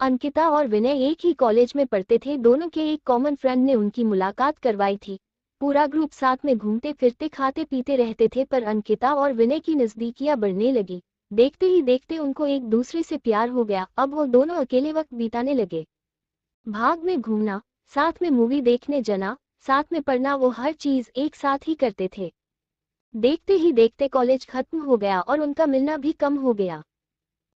अंकिता और विनय एक ही कॉलेज में पढ़ते थे। दोनों के एक कॉमन फ्रेंड ने उनकी मुलाकात करवाई थी। पूरा ग्रुप साथ में घूमते फिरते खाते पीते रहते थे, पर अंकिता और विनय की नजदीकियां बढ़ने लगी। देखते ही देखते उनको एक दूसरे से प्यार हो गया। अब वो दोनों अकेले वक्त बिताने लगे। भाग में घूमना, साथ में मूवी देखने जाना, साथ में पढ़ना, वो हर चीज एक साथ ही करते थे। देखते ही देखते कॉलेज खत्म हो गया और उनका मिलना भी कम हो गया।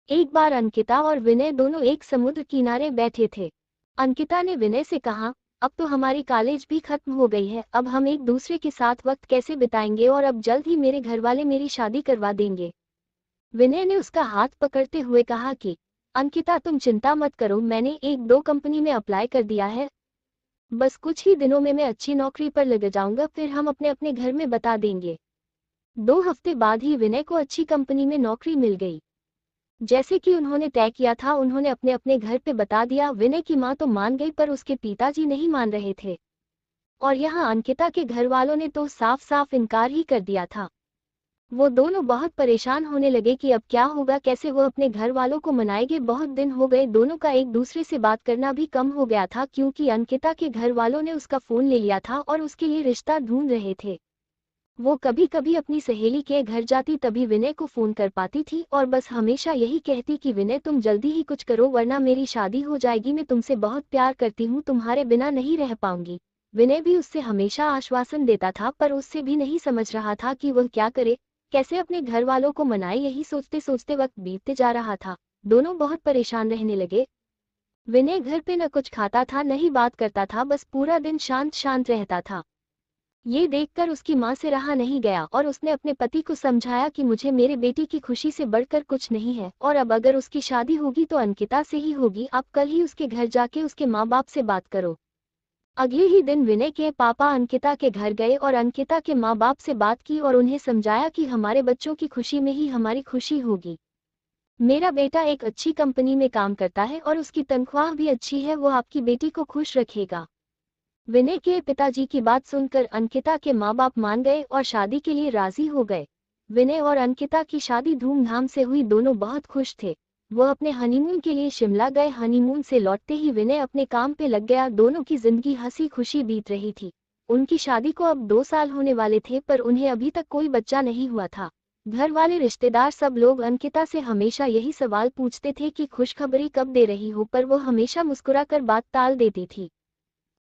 एक बार अंकिता और विनय दोनों एक समुद्र किनारे बैठे थे। अंकिता ने विनय से कहा, अब तो हमारी कॉलेज भी खत्म हो गई है, अब हम एक दूसरे के साथ वक्त कैसे बिताएंगे, और अब जल्द ही मेरे घर वाले मेरी शादी करवा देंगे। विनय ने उसका हाथ पकड़ते हुए कहा कि अंकिता, तुम चिंता मत करो, मैंने एक दो कंपनी में अप्लाई कर दिया है। बस कुछ ही दिनों में मैं अच्छी नौकरी पर लग जाऊंगा, फिर हम अपने अपने घर में बता देंगे। 2 हफ्ते बाद ही विनय को अच्छी कंपनी में नौकरी मिल गई। जैसे कि उन्होंने तय किया था, उन्होंने अपने अपने घर पे बता दिया। विनय की मां तो मान गई, पर उसके पिताजी नहीं मान रहे थे। और यहाँ अंकिता के घर वालों ने तो साफ साफ इनकार ही कर दिया था। वो दोनों बहुत परेशान होने लगे कि अब क्या होगा, कैसे वो अपने घर वालों को मनाएंगे। बहुत दिन हो गए, दोनों का एक दूसरे से बात करना भी कम हो गया था, क्योंकि अंकिता के घर वालों ने उसका फोन ले लिया था और उसके लिए रिश्ता ढूंढ रहे थे। वो कभी कभी अपनी सहेली के घर जाती, तभी विनय को फोन कर पाती थी और बस हमेशा यही कहती कि विनय, तुम जल्दी ही कुछ करो वरना मेरी शादी हो जाएगी, मैं तुमसे बहुत प्यार करती हूँ, तुम्हारे बिना नहीं रह पाऊंगी। विनय भी उससे हमेशा आश्वासन देता था, पर उससे भी नहीं समझ रहा था कि वह क्या करे, कैसे अपने घर वालों को मनाए। यही सोचते सोचते वक्त बीतते जा रहा था। दोनों बहुत परेशान रहने लगे। विनय घर पे न कुछ खाता था न ही बात करता था, बस पूरा दिन शांत शांत रहता था। ये देखकर उसकी मां से रहा नहीं गया और उसने अपने पति को समझाया कि मुझे मेरे बेटी की खुशी से बढ़कर कुछ नहीं है, और अब अगर उसकी शादी होगी तो अंकिता से ही होगी। आप कल ही उसके घर जाके उसके माँ बाप से बात करो। अगले ही दिन विनय के पापा अंकिता के घर गए और अंकिता के माँ बाप से बात की और उन्हें समझाया कि हमारे बच्चों की खुशी में ही हमारी खुशी होगी। मेरा बेटा एक अच्छी कंपनी में काम करता है और उसकी तनख्वाह भी अच्छी है, वो आपकी बेटी को खुश रखेगा। विनय के पिताजी की बात सुनकर अंकिता के माँ बाप मान गए और शादी के लिए राजी हो गए। विनय और अंकिता की शादी धूमधाम से हुई, दोनों बहुत खुश थे। वो अपने हनीमून के लिए शिमला गए। हनीमून से लौटते ही विनय अपने काम पे लग गया। दोनों की जिंदगी हंसी खुशी बीत रही थी। उनकी शादी को अब 2 साल होने वाले थे, पर उन्हें अभी तक कोई बच्चा नहीं हुआ था। घर वाले रिश्तेदार सब लोग अंकिता से हमेशा यही सवाल पूछते थे कि खुशखबरी कब दे रही हो, पर वो हमेशा मुस्कुराकर बात टाल देती थी।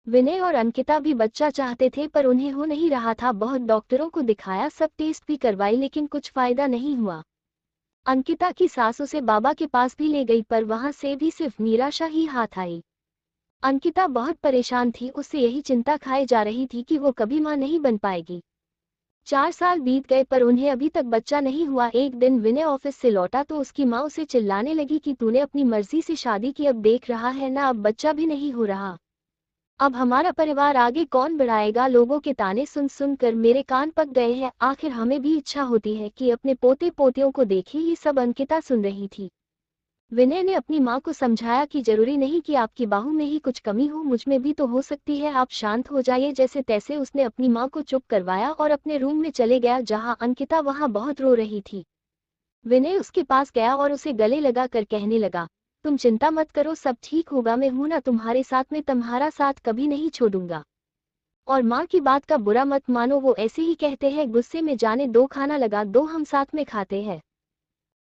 विनय और अंकिता भी बच्चा चाहते थे, पर उन्हें हो नहीं रहा था। बहुत डॉक्टरों को दिखाया, सब टेस्ट भी करवाई, लेकिन कुछ फायदा नहीं हुआ। अंकिता की सास उसे बाबा के पास भी ले गई, पर वहां से भी सिर्फ निराशा ही हाथ आई। अंकिता बहुत परेशान थी, उससे यही चिंता खाए जा रही थी कि वो कभी मां नहीं बन पाएगी। 4 साल बीत गए, पर उन्हें अभी तक बच्चा नहीं हुआ। एक दिन विनय ऑफिस से लौटा तो उसकी माँ उसे चिल्लाने लगी कि तूने अपनी मर्जी से शादी की, अब देख रहा है ना, अब बच्चा भी नहीं हो रहा। अब हमारा परिवार आगे कौन बढ़ाएगा। लोगों के ताने सुन सुन कर मेरे कान पक गए हैं। आखिर हमें भी इच्छा होती है कि अपने पोते पोतियों को देखें। ये सब अंकिता सुन रही थी। विनय ने अपनी माँ को समझाया कि जरूरी नहीं कि आपकी बाहू में ही कुछ कमी हो, मुझ में भी तो हो सकती है, आप शांत हो जाइए। जैसे तैसे उसने अपनी माँ को चुप करवाया और अपने रूम में चले गया, जहाँ अंकिता वहाँ बहुत रो रही थी। विनय उसके पास गया और उसे गले लगा कर कहने लगा, तुम चिंता मत करो, सब ठीक होगा, मैं हूं ना तुम्हारे साथ में, तुम्हारा साथ कभी नहीं छोड़ूंगा। और माँ की बात का बुरा मत मानो, वो ऐसे ही कहते हैं, गुस्से में जाने दो, खाना लगा दो, हम साथ में खाते हैं।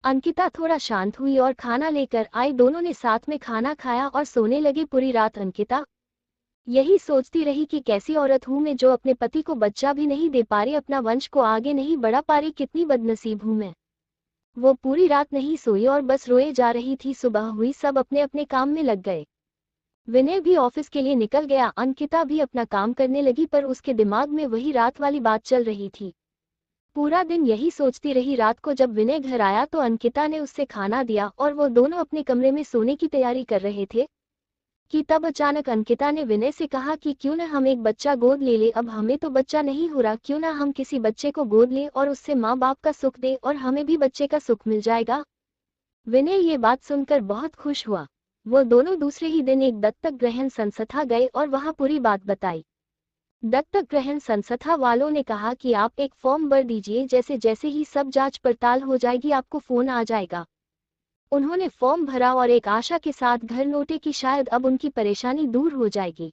अंकिता थोड़ा शांत हुई और खाना लेकर आई। दोनों ने साथ में खाना खाया और सोने लगे। पूरी रात अंकिता यही सोचती रही कि कैसी औरत हूं मैं, जो अपने पति को बच्चा भी नहीं दे पा रही, अपना वंश को आगे नहीं बढ़ा पा रही, कितनी बदनसीब हूं मैं। वो पूरी रात नहीं सोई और बस रोए जा रही थी। सुबह हुई, सब अपने अपने काम में लग गए। विनय भी ऑफिस के लिए निकल गया। अंकिता भी अपना काम करने लगी, पर उसके दिमाग में वही रात वाली बात चल रही थी। पूरा दिन यही सोचती रही। रात को जब विनय घर आया तो अंकिता ने उससे खाना दिया और वो दोनों अपने कमरे में सोने की तैयारी कर रहे थे कि तब अचानक अंकिता ने विनय से कहा कि क्यों न हम एक बच्चा गोद ले ले, अब हमें तो बच्चा नहीं हो रहा, क्यों न हम किसी बच्चे को गोद लें और उससे माँ बाप का सुख दे और हमें भी बच्चे का सुख मिल जाएगा। विनय ये बात सुनकर बहुत खुश हुआ। वो दोनों दूसरे ही दिन एक दत्तक ग्रहण संस्था गए और वहां पूरी बात बताई। दत्तक ग्रहण संस्था वालों ने कहा कि आप एक फॉर्म भर दीजिए, जैसे जैसे ही सब जांच पड़ताल हो जाएगी आपको फोन आ जाएगा। उन्होंने फॉर्म भरा और एक आशा के साथ घर लौटे कि शायद अब उनकी परेशानी दूर हो जाएगी।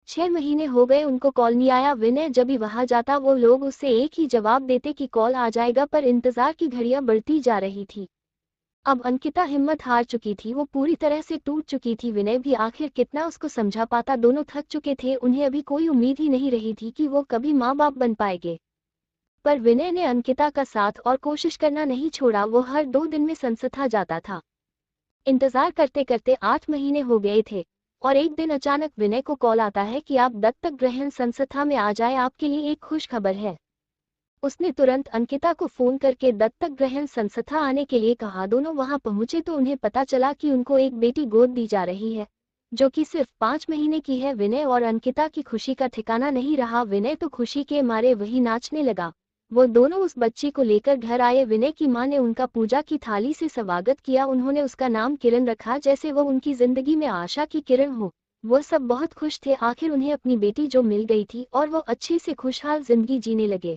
6 महीने हो गए उनको कॉल नहीं आया। विनय जब भी वहां जाता वो लोग उससे एक ही जवाब देते कि कॉल आ जाएगा, पर इंतजार की घड़ियां बढ़ती जा रही थी। अब अंकिता हिम्मत हार चुकी थी, वो पूरी तरह से टूट चुकी थी। विनय भी आखिर कितना उसको समझा पाता, दोनों थक चुके थे, उन्हें अभी कोई उम्मीद ही नहीं रही थी कि वो कभी माँ बाप बन पाएंगे। पर विनय ने अंकिता का साथ और कोशिश करना नहीं छोड़ा, वो हर 2 दिन में संस्था जाता था। इंतजार करते करते 8 महीने हो गए थे और एक दिन अचानक विनय को कॉल आता है कि आप दत्तक ग्रहण संस्था में आ जाए, आपके लिए एक खुश खबर है। उसने तुरंत अंकिता को फोन करके दत्तक ग्रहण संस्था आने के लिए कहा। दोनों वहां पहुंचे तो उन्हें पता चला कि उनको एक बेटी गोद दी जा रही है, जो कि सिर्फ 5 महीने की है। विनय और अंकिता की खुशी का ठिकाना नहीं रहा। विनय तो खुशी के मारे वही नाचने लगा। वो दोनों उस बच्ची को लेकर घर आए। विनय की मां ने उनका पूजा की थाली से स्वागत किया। उन्होंने उसका नाम किरण रखा, जैसे वो उनकी जिंदगी में आशा की किरण हो। वो सब बहुत खुश थे, आखिर उन्हें अपनी बेटी जो मिल गई थी और वो अच्छे से खुशहाल जिंदगी जीने लगे।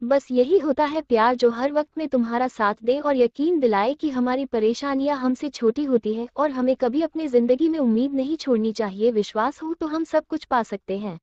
बस यही होता है प्यार, जो हर वक्त में तुम्हारा साथ दे और यकीन दिलाए कि हमारी परेशानियां हमसे छोटी होती हैं और हमें कभी अपने जिंदगी में उम्मीद नहीं छोड़नी चाहिए। विश्वास हो तो हम सब कुछ पा सकते हैं।